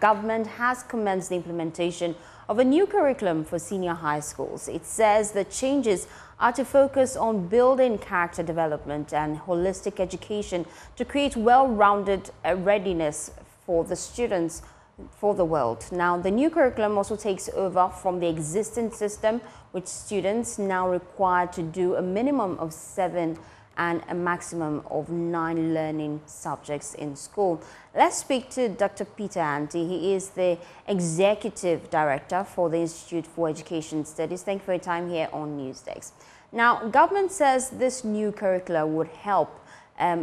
Government has commenced the implementation of a new curriculum for senior high schools. It says the changes are to focus on building character development and holistic education to create well-rounded readiness for the students for the world. Now, the new curriculum also takes over from the existing system, which students now required to do a minimum of 7 and a maximum of 9 learning subjects in school. Let's speak to Dr. Peter Anti. He is the Executive Director for the Institute for Education Studies. Thank you for your time here on Newsdesk. Now, government says this new curriculum would help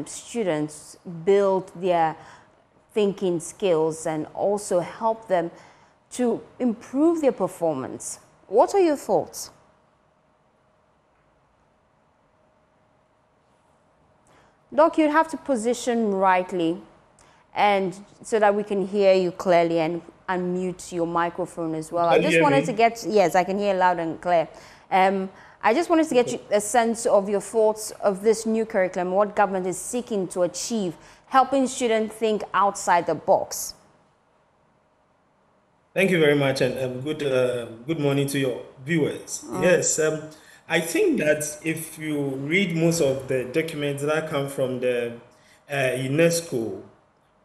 students build their thinking skills and also help them to improve their performance. What are your thoughts? Doc, you'd have to position rightly and so that we can hear you clearly, and unmute your microphone as well. I just wanted to get, yes, I can hear loud and clear. I just wanted to get a sense of your thoughts of this new curriculum, what government is seeking to achieve, helping students think outside the box. Thank you very much, and good morning to your viewers. Yes, I think that if you read most of the documents that come from the UNESCO,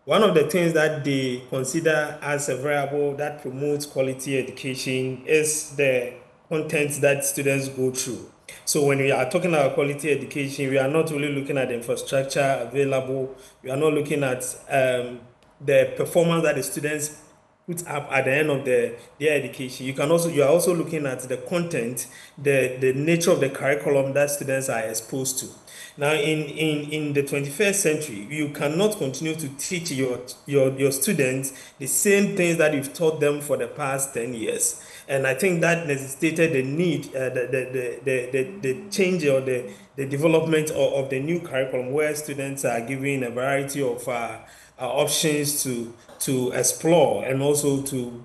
one of the things that they consider as a variable that promotes quality education is the content that students go through. So when we are talking about quality education, we are not really looking at the infrastructure available. We are not looking at the performance that the students put up at the end of their education. You are also looking at the content, the nature of the curriculum that students are exposed to. Now, in the 21st century, you cannot continue to teach your students the same things that you've taught them for the past 10 years. And I think that necessitated the need, the change or the development of the new curriculum, where students are given a variety of options to explore and also to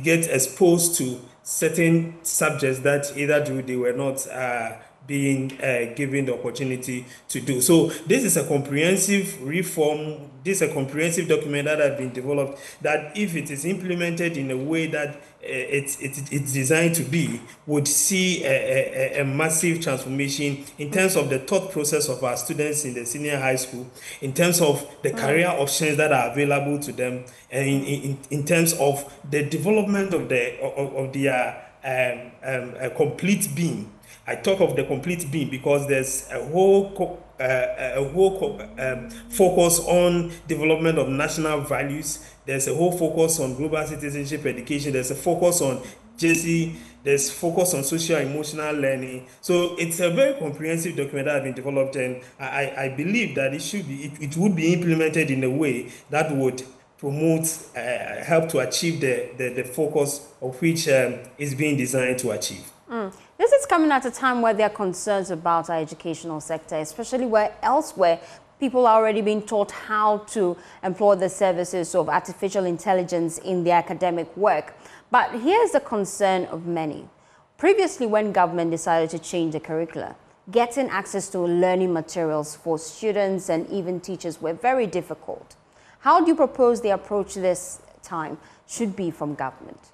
get exposed to certain subjects that either they were not being given the opportunity to do. So this is a comprehensive reform, this is a comprehensive document that has been developed, that if it is implemented in a way that it's designed to be, would see a massive transformation in terms of the thought process of our students in the senior high school, in terms of the career options that are available to them, and in terms of the development of their complete being. I talk of the complete being because there's a whole focus on development of national values. There's a whole focus on global citizenship education. There's a focus on JC. There's focus on social emotional learning. So it's a very comprehensive document that has been developed, and I believe that it would be implemented in a way that would promote, help to achieve the focus of which is being designed to achieve. This is coming at a time where there are concerns about our educational sector, especially where elsewhere people are already being taught how to employ the services of artificial intelligence in their academic work. But here's the concern of many. Previously, when government decided to change the curricula, getting access to learning materials for students and even teachers were very difficult. How do you propose the approach this time should be from government?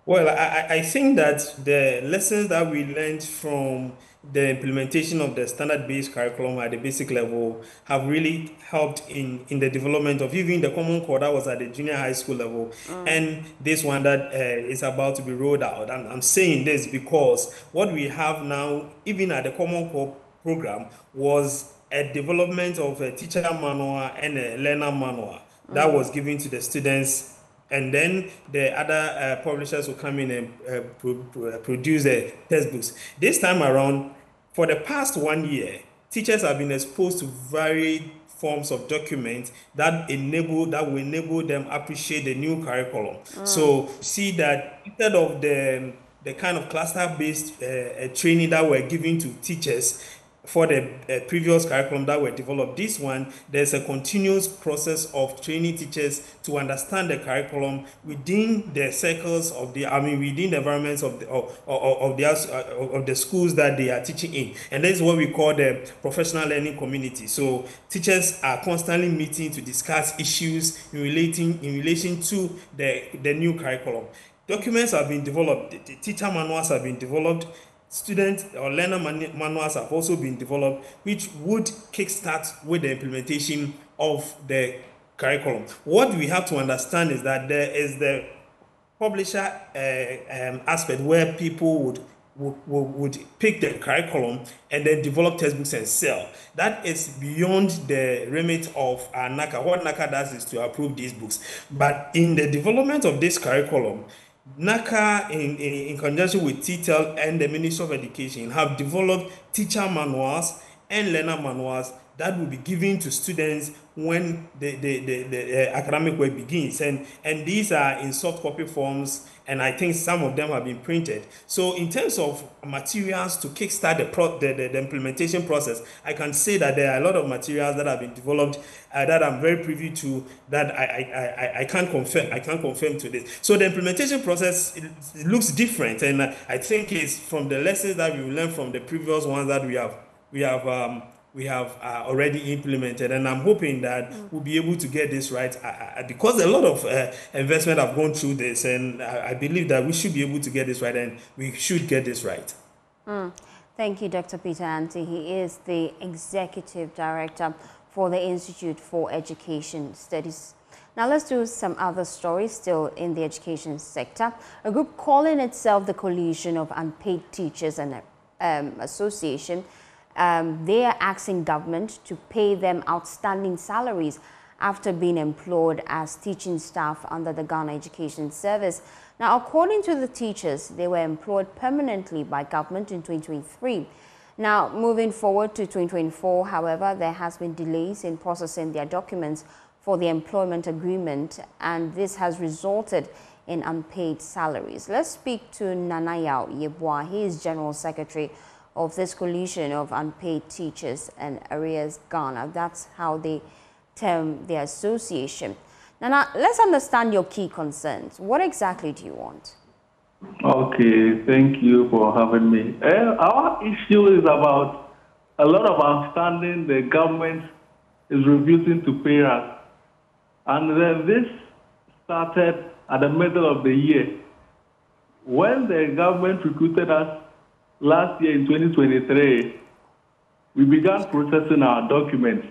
Well, I think that the lessons that we learned from the implementation of the standard-based curriculum at the basic level have really helped in the development of even the common core that was at the junior high school level, and this one that is about to be rolled out. I'm saying this because what we have now, even at the common core program, was a development of a teacher manual and a learner manual that was given to the students. And then the other publishers will come in and produce the textbooks. This time around, for the past 1 year, teachers have been exposed to varied forms of documents that will enable them appreciate the new curriculum. So see that instead of the kind of cluster-based training that we're giving to teachers for the previous curriculum that were developed. This one, there's a continuous process of training teachers to understand the curriculum within the circles of within the environments of the schools that they are teaching in. And this is what we call the professional learning community. So teachers are constantly meeting to discuss issues in relation to the new curriculum. Documents have been developed, the teacher manuals have been developed, student or learner manuals have also been developed, which would kickstart with the implementation of the curriculum. What we have to understand is that there is the publisher aspect where people would pick the curriculum and then develop textbooks and sell. That is beyond the remit of NACA. What NACA does is to approve these books. But in the development of this curriculum, NACA, in conjunction with TTEL and the Ministry of Education, have developed teacher manuals and learner manuals that will be given to students when the academic work begins. And these are in soft copy forms, and I think some of them have been printed. So in terms of materials to kickstart the implementation process, I can say that there are a lot of materials that have been developed that I'm very privy to, that I can't confirm to this. So the implementation process, it looks different, and I think it's from the lessons that we learned from the previous ones that we have already implemented, and I'm hoping that we'll be able to get this right because a lot of investment have gone through this, and I believe that we should be able to get this right, and we should get this right. Thank you, Dr. Peter Anti. He is the Executive Director for the Institute for Education Studies. Now let's do some other stories still in the education sector. A group calling itself the Coalition of Unpaid Teachers and Association, they are asking government to pay them outstanding salaries after being employed as teaching staff under the Ghana Education Service. Now, according to the teachers, they were employed permanently by government in 2023. Now, moving forward to 2024, however, there has been delays in processing their documents for the employment agreement, and this has resulted in unpaid salaries. Let's speak to Nanayao Yeboah. He is General Secretary of this Coalition of Unpaid Teachers and Arrears Ghana. That's how they term their association. Now, let's understand your key concerns. What exactly do you want? Okay, thank you for having me. Our issue is about a lot of outstanding the government is refusing to pay us. And then this started at the middle of the year. When the government recruited us last year in 2023, we began processing our documents.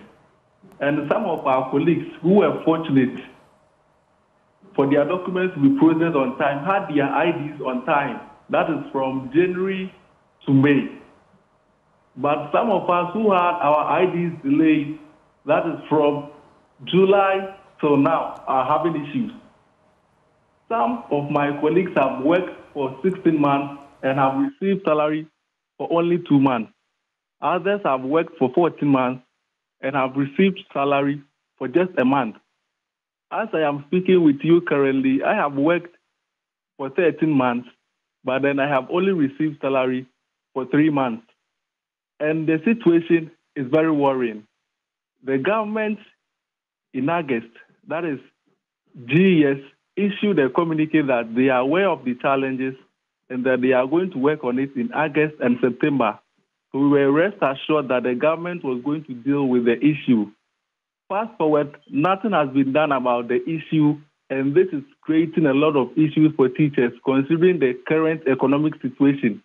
And some of our colleagues who were fortunate for their documents to be processed on time had their IDs on time. That is from January to May. But some of us who had our IDs delayed, that is from July till now, are having issues. Some of my colleagues have worked for 16 months and have received salary for only 2 months. Others have worked for 14 months and have received salary for just a month. As I am speaking with you currently, I have worked for 13 months, but then I have only received salary for 3 months. And the situation is very worrying. The government in August, that is GES, issued a communique that they are aware of the challenges and that they are going to work on it in August and September. So we were rest assured that the government was going to deal with the issue. Fast forward, nothing has been done about the issue, and this is creating a lot of issues for teachers, considering the current economic situation.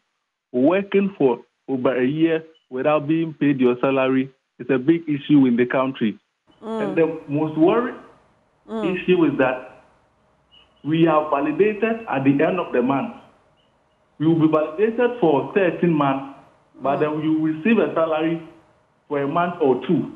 Working for over a year without being paid your salary is a big issue in the country. And the most worrying issue is that we have validated at the end of the month. We will be validated for 13 months, but then you will receive a salary for a month or 2.